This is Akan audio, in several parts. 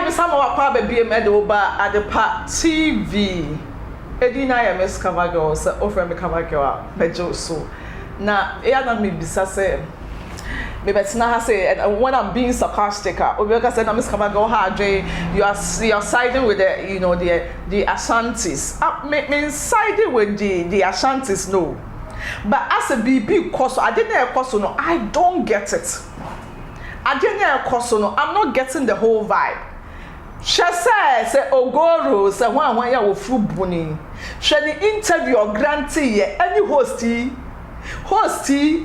me some of our baby medoba at the part TV. Edina ya Miss Cover Girl, so offer me Cover Girl, Pejo so. Now, Ayana me say, maybe it's not say, and when I'm being sarcastic, Obeka said, Miss Cover Girl, you're siding with the, you know, the Ashantis. Me siding with the Ashantis, no. But as a BP course, I didn't have course, no, I don't get it. I didn't have course, no, I'm not getting the whole vibe. She say Ogoro say one ya wo fru buni. She the interview or grantee any hosty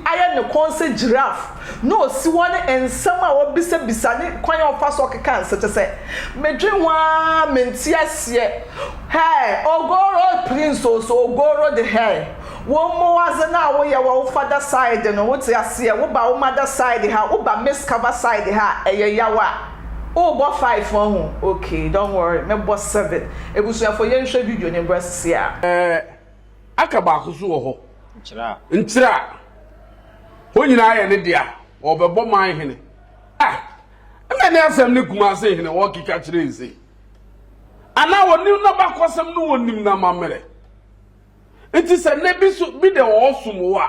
I no concert giraffe. No si one and sama wo bisa ne kwan of fast work can say me dream one mentias ye. Hey Ogoro prince so Ogoro the hair. One more as na wo ya wo father side no what ya see wo ba wo mother side ha wo ba miss cover side ha yawa. Oh, but 5 for home. Okay, don't worry. Me boss 7. It was for you show video in breast here. Akaba kusu ho. Nchira. Ho nyina ya ne dia. Obebo manhyene. Na ne asem ne Kumasi hene wo kika kire nse. Ana woni na bakosem no wonim na mamere. Enti se ne bi de wo sumo a.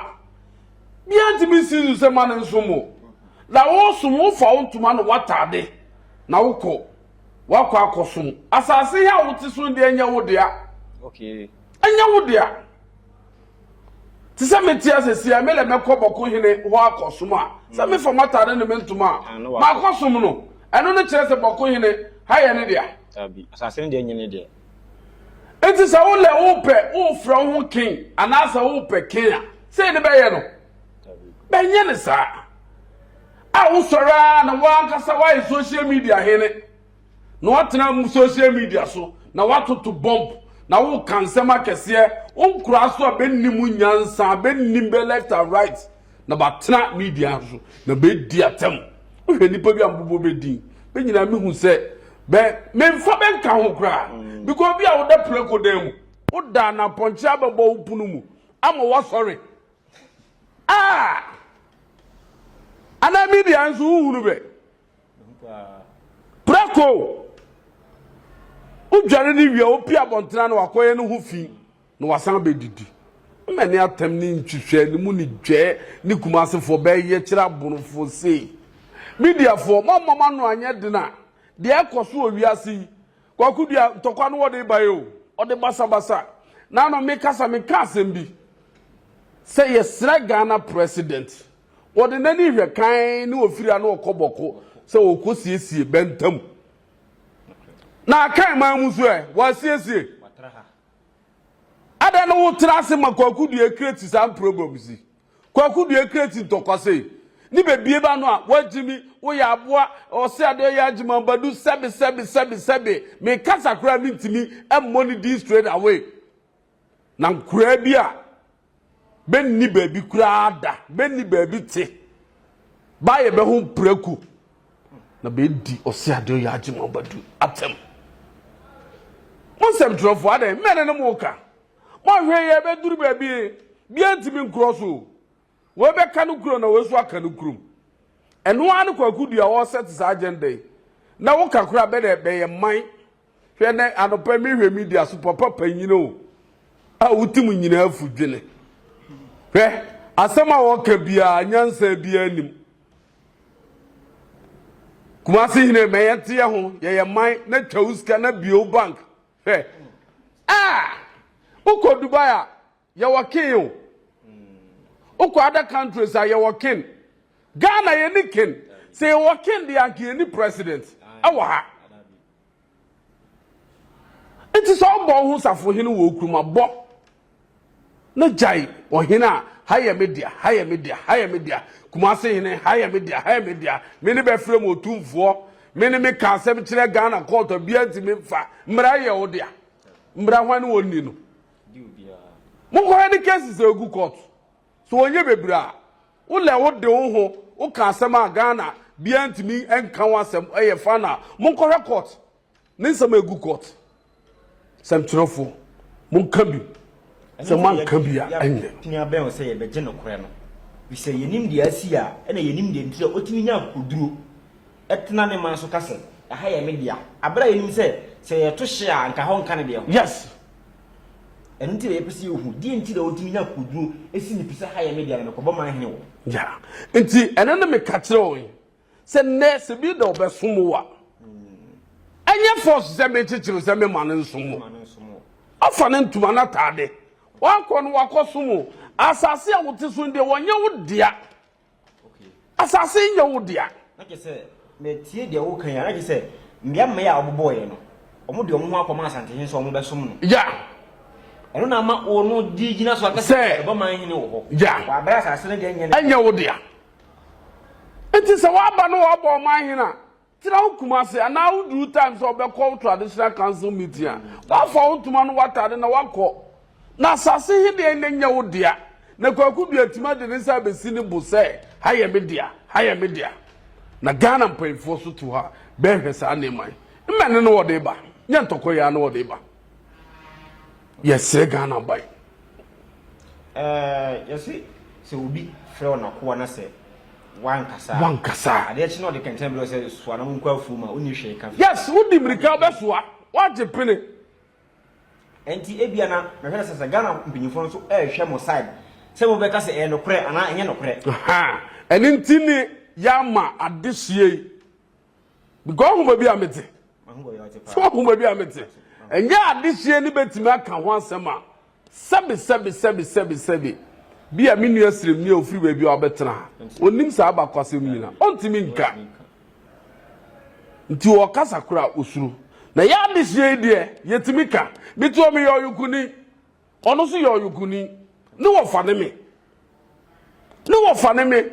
Bi anti bi sizu se man nsomo. La wo sumo fa ontuma no watade. Na wako akosum asase ya wuti so de anya wodea okay anya wodea ti se meti asese amele mekoboko hene ho akosum a se me famata ne mentuma ma akosum no eno ne kire se boko hene ha ye ne dia abi asase ne de anya ne dia enti se wo le wo pe wo fra ho king anasa wo pe king a se ne be ye no be nye ne sa Usora na wankasa why social media hene na watena social media so na watoto bomb na wo kansema kese onkura so abennimu nyansa abennim be left and right na batena media so na be di atem ohwe nipa bi ambobo be din be nyina mehu se be memfa be nka ho kura because bi a wo da pleko dem wo da na ponche ababo upunu mu ama wa sorry ana media nso uhuru be prako udware ni wi opi abontena na wakoye no hu fi na wasan be didi mmani atem ni ntwihwe ni mu ni dwe ni Kumasi fo be ye kira bonofo sei media fo mama no anye de na de ekoso owiase kwakudua ntokwa no wode baye o ode basa na no mekasa bi say yesra Ghana president wode nani hwe kan ni ofiri ana okoboko se okosiesie bentam na kan ma muso wasiesie ada no wotrase makwakudu create some problems kwakudu create ntokose ni bebie ba no a wagimi wo ya aboa ose ade ya agima badu sebe me kasa kra mi ntimi money this straight away na nkura bi a benni baby kurada benni baby te baye be hu preku na be di ose ade ya agima badu atem monsem trofo ade mene no moka mo hwe ye be duru baby bi antimi nkroso wo be kanu kuro na wo so akanu kurum eno an kwakudu a wo set sa agenda na wo kakura be de be ye man hwe ne anopa mi hwe media so papa panyino a wutim nyina afudwene hwe asema wo ka bia nyansa bia nim Kumasi hine meyente ye ho ye man na twawuska na bio bank hwe uko Dubai ya wakin uko other countries are your king Ghana ye ni king say wakin the anki ni president awa ha it is all bo hu safo hene wo kuruma bo na jai o hene a higher media Kumasi hene higher media me ne be frem Otumfour me ne me ka asem kire Ghana court bia ntimi mfa mra ye wo dia mra hwan woni no mo ko any cases egu court so onye bebra wo le wo de wo ho wo ka asem a Ghana bia ntimi enka wasem eye fa na mo ko court ne nsem egu court sem trofo mo ka bi se man ka bi a anye tia ben se ye beje no kore no we say yenim de asi a na yenim de ntire otimi nya koduro etena ne man so kase higher media. Abra you say to share and Kahon Canada. Yes. And until they pursue who didn't see the Otimina could do a single piece of higher media and a Cobama Hill. Yeah. Until an enemy catch rowing. Send nurse a bit of a sumoa. And your force cemetery to send man and sumo. Often to Manatade. Walk sumo. As I say, what is when they want you, dear. As I say, you dear. Like I said, me tea the old can, like I said, Miamaya boy, no. Omo de omo akoma asantehene so omo besom no yeah eno na ma ono di gina so akase ba manhyia wo yeah wa bra sa sene de nyane anya wo dia enti se wa ba no wa bo manhyia tira Kumasi ana wo do times so be call traditional council meeting wa fa wotuma no watade na wakọ na asase he de nya wo dia na kwaku bi atima de nsa besi ni bu se haye media na Ghana mpanyfo so to ha be hwesa aneman mmene no wo de ba nya ntoko ya no wo de ba yes Ghana bai you see so obi frɛ na ko na sɛ wankasa ade chi no de kan tembe sɛ so na nkwa fu ma oni hwe ka yes wodi mirika besoa waje pene enti ebia na mehwɛ sɛ Ghana mpinyifo so hwɛ mo side sɛ mo bɛka sɛ no korɛ ana enye no korɛ ha eni ntini yama adehie because who be amete so who be amete enye adehie ni betimi aka ho asem a sebi bi a menu asrem ni ofiri ba bi obetena onim sa abakwasem nyina ontimi nka nti o kasa kura osuru na ya adehie de yetimi ka bitu omi yo yukuni ono so yo yukuni ni wo fa ne me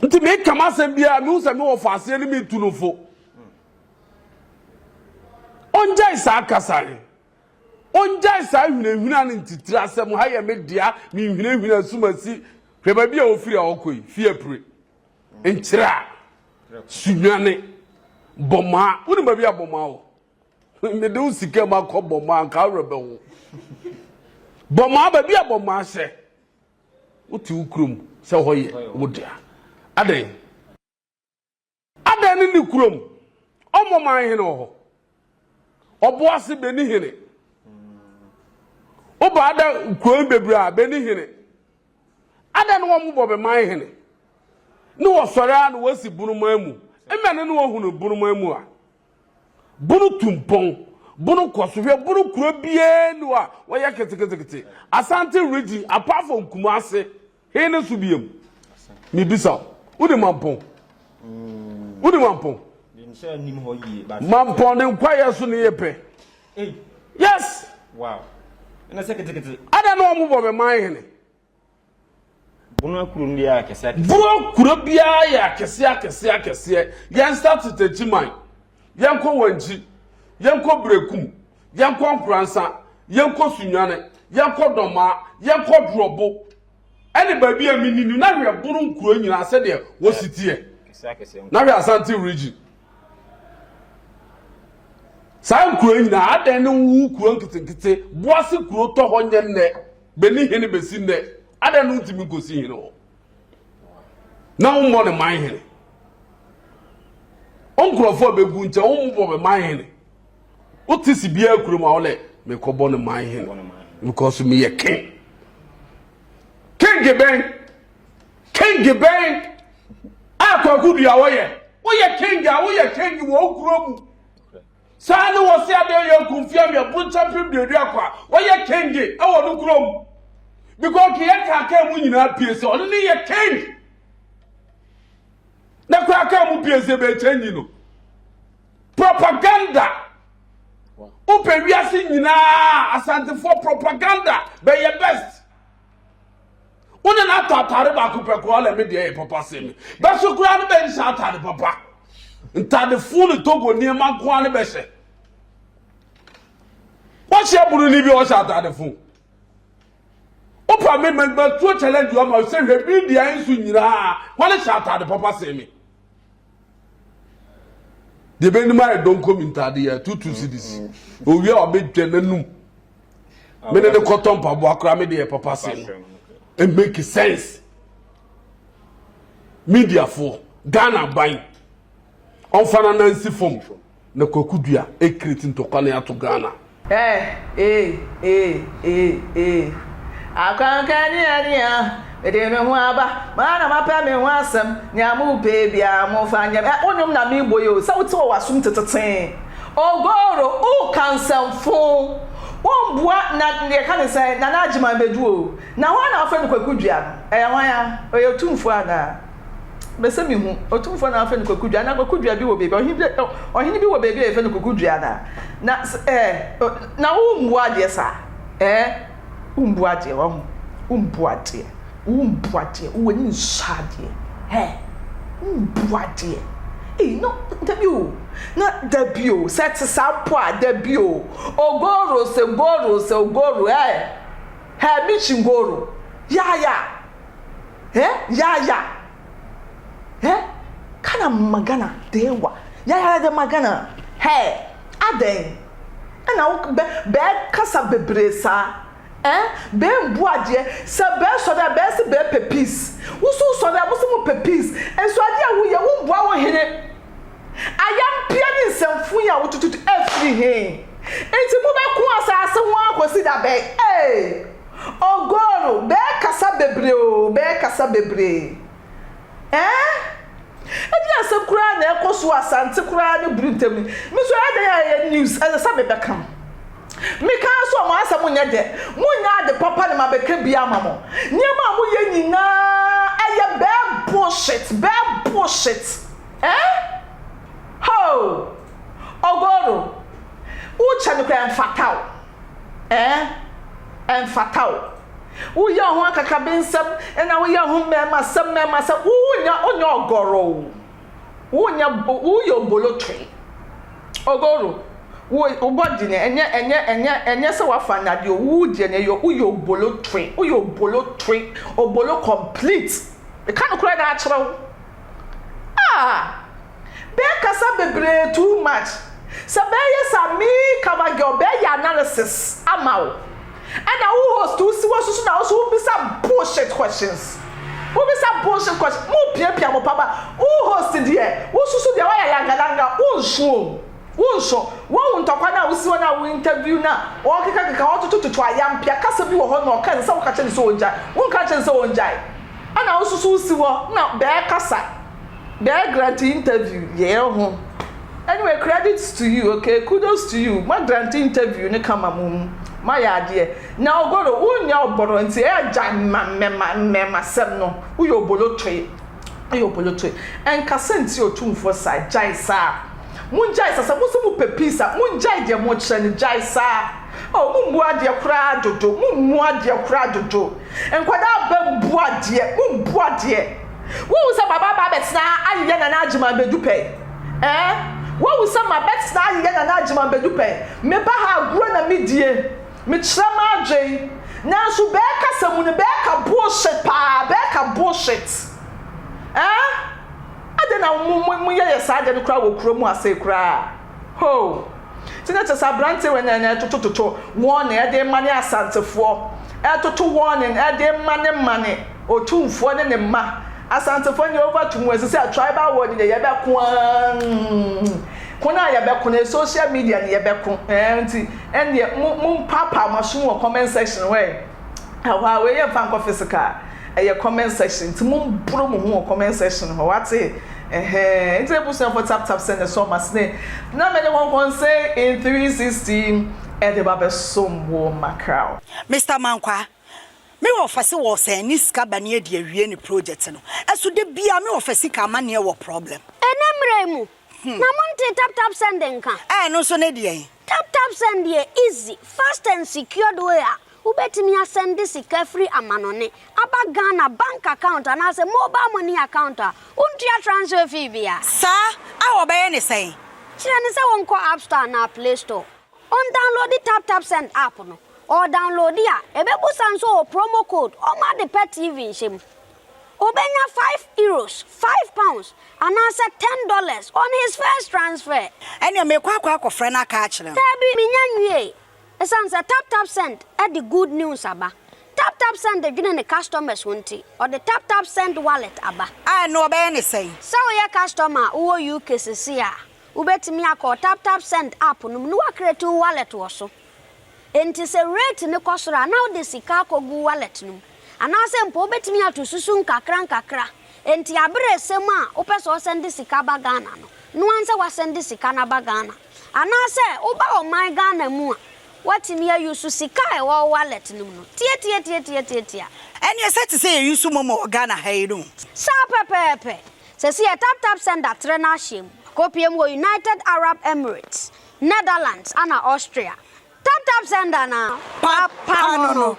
nti me kama asem bia me usem wo fa ase ni me tunufo onja isa akasare onja isa hwunahwuna ne ntitira asem ha ye media me hwunahwuna sumasi hweba bia ofiri a okoi fie pure enkyira sunwane boma woni ba bia boma wo me de usike ma ko boma nka rebe wo boma ba bia boma hye uti ukrum se hoye wodia aden ni kurom omo manhene ho oboase beni hene oba ada kurom bebra beni hene aden wo mo bobe manhene ni wo sore an wo si bunu mamu emene ni wo hunu bunu mamu a bunu tumpon bunu kosohwe bunu kuro bie ni wa wo ye ketekete asante region apart from Kumasi hene su biem mi bisa udi mampon nse nim ho yie ba mampon ne kwaye so ne yepe yes wow na sekete ada no mo bo be manhene bono akuru ndi ya kese bro kuro bia ya kese yen start to chiman yen ko wanji yen ko brekum yen ko nkransa yen ko sunwane yen ko doma yen ko drobo any baby a mininu na hwe buru nkuro nyina ase de wo sitie na hwe asante region sa nkuro nyina adan ne wu kuro nkitenkite boase kuro to ho nye nne beni hene besi nne adan no ntimi gosi hene ho na ummo ne man hene onkrofo begu nche ummo be man hene utisi bia kuro ma ole me kobo ne man hene because me ye king King Ben akwakudu ya wo ye king wo kuromu sanu wo se ade ye kunfia me buncha pibdedu akwa wo ye king e wo no kuromu because ye ka mu nyina piese ono ne ye king na kwa ka mu piese be change no propaganda upe wiase nyina asante for propaganda be ye best one na tatare ba ko peko ala me de papa se me ba so kura ne be nsa tatare papa ntade funu togo ni ma ko ane be se wo se buru ni bi o sa tatare fun opa me ba to challenge o ma se hwe bi dia nsu nyira wale sa tatare papa se me de be ni ma don ko mi ntade ya Tutu CDC o wi o be dwenanum me ne cotton pa bo akra me de papa se me. It make sense. Media for Ghana buying. Onfana nansi fom. Na kokudua ekriti ntokwa na yato Ghana. Akankani ania. Ede me ho aba. Mana mapa me ho asem. Nya mu baby a mo fanya. Onyum na me boyo. Sa wuti o wasum teteten. Ogoro u kansamfo. Wombua na ne ka ne sai na najima beduo. Na ho na afa ne kwakudua no. Hwan ya? Otumfour ana. Bese mi hu Otumfour na afa ne kwakudua na kwakudua bi wo baby. Ohini bi wo baby e fa ne kwakudua na na wombua de sa. Wombua de wo. Wombua de. Woni nsade. Wombua de. No, debio. Na debio. Set sampo a debio. Ogoro se ogoro mi chingoro. Ya. Kana magana dewa. Ya de magana. Aden. Ana be kasa bebresa. Be mbuade se be so da be se be pepis. Wo so da mo se mo pepis. Enso ade a wo ye wo mbua wo hene. Ayam pia ni nsamfu ya wo tutu afri he. Enti mo be ku asase ho akosi da be. Ogoro be kasa bebre o, be kasa bebre. Edi asem kura na ekoso asante kura ni bruntem. Mi so ada ya news as sa be bekam. Me kan so mo asem nya de. Munya de papa ne mabeka bia mamo. Nyema mo ye nyina aye be bullshit. Ho! Ogoro! Ucha no kra fatal. En fatal. Uya ho akaka bensam na uya ho mema sam unya ogoro. Uya bolotwe. Ogoro. Wo body ne enye se wafa na de wo die ne yo uya bolotwe. Obolo complete. E kan kra na achrew. Be kasa bebre too much. Sabeye sami kaba girl be analysis amaw. And now who host to see what now so be some bullshit questions. Who be some bullshit questions? Mo pia mo papa. Who host there? Who so there why langa unso. Wo ntokwa na wo si na wo interview na. Wo keka wo tutu ayam pia kasa bi wo ho na o kan se wo ka che so onjai. Wo ka che se onjai. Ana wo so si wo na be kasa. Their grant interview, yeah. Anyway, credits to you, okay? Kudos to you. My grant interview, ne kama mum. My idea. Now go to unya oboro nti e jan mema sem no. Uyo bolo tree. En kasenti Otumfour side jai sa. Mun jai sa mo so mu pepisa. Mun jai de mo chere jai sa. Oh, mu ade kura dodo. Mu ade kura dodo. En kwada ba mu ade. Wo say baba betina aye na ajima bedupe wo say ma betina aye na ajima bedupe me ba ha agro na medie me kira ma adwen na so be kasa mu ne be ka bullshit ade na mu ye sa ade no kra wo kuro mu ase kra ho tina tsa brante we na toto won na ade mane asantefo toto won na ade mane Otumfour ne ma asantefo ni over to mwese say tribal word ni ye be kuna ye be kuna social media ni ye be kun enti ende mum papa maso wo comment section we awa we ye fan physical e comment section ti mum bro mu ho comment section ho wate enti ebusu for tap send so masne na me won kon say in 360 e de ba be somwo macro Mr. Mankwa me wo fase wo say ni ska ba ne de awie ni project no eso de bia me wo fase ka ma ne wo problem enemre mu na monte tap send nka no so ne de tap send ye easy fast and secured way ubetimi asend sika free amanone aba Ghana bank account and as a mobile money account untia transfer fee bia sa awo be ne say kire ne say won ko app store na play store on download the tap send app no or download ya ebebu sanso promo code o ma de pet TV nshim obenya €5 £5 and answer $10 on his first transfer ene me kwa akofre na ka akire tabi minyanwie esanse tap send e the good news aba tap send the join the customers won't or the tap send wallet aba. I know be any say. So your customer who you cases here. Ubetimi akọ tap send app no no create wallet wo so. Enti se rate ne kosora now the sika kogu wallet no. Anase mpo obetimi atosusu nkakra. Enti abre sem a opeso send sika ba Ghana no. No anse wa send sika na ba Ghana. Anase oba o my Ghana mu a watimi ya use sika e wo wallet no no. Tie. And you said to say you use momo Ghana hey no. Sa pepe. Se see a tap send that trainer shame. Kopium go United Arab Emirates, Netherlands, and Austria. Tap send na. Papa no.